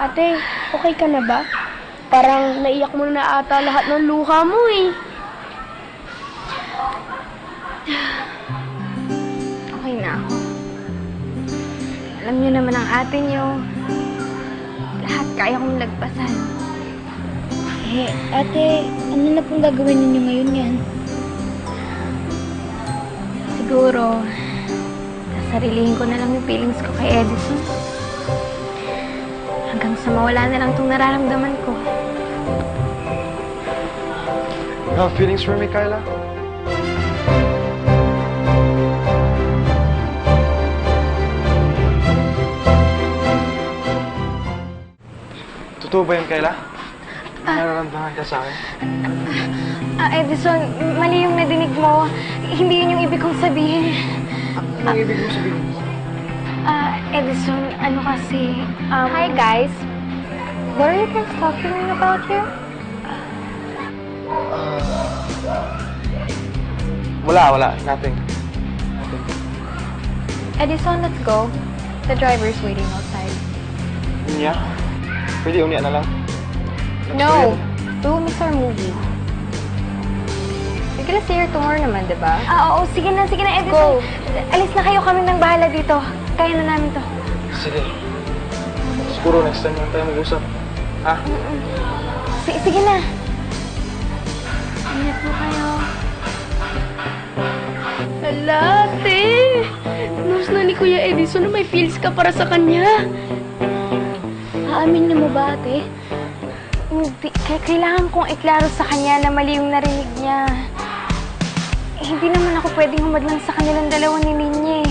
Ate, okay ka na ba? Parang naiyak mo na ata lahat ng luha mo eh. Okay na ako. Alam niyo naman ang ate niyo. Lahat kaya kong lagpasan. Eh, ate, ano na pong gagawin ninyo ngayon yan? Siguro, sasarilihin ko na lang yung feelings ko kay Edison. Hanggang sa mawala na lang itong nararamdaman ko. You have feelings for me, Kyla? Totoo ba yun, Kyla? Nararamdaman ka sa akin? Edison, mali yung nadinig mo. Hindi yun yung ibig kong sabihin. Ano yung ibig mo sabihin? Edison, ano kasi, Hi, guys. What are you guys talking about here? Wala. Nothing. Edison, let's go. The driver's waiting outside. Unya? Pwede unya na lang? No, we will miss our movie. We're gonna see her tomorrow naman, di ba? Oo, sige na, Edison. Go. Alis na kayo, kami nang bahala dito. Kaya na namin to. Sige. Siguro next time lang tayo mag-usap. Ha? Sige na. Ingat po kayo. Hala, ate! Nurse na ni Kuya Edison na may feels ka para sa kanya. Aamin na mo ba, ate? Hindi, kailangan kong iklaro sa kanya na mali yung narinig niya. Hindi naman ako pwedeng humadlang sa kanilang dalawa ni Ninye.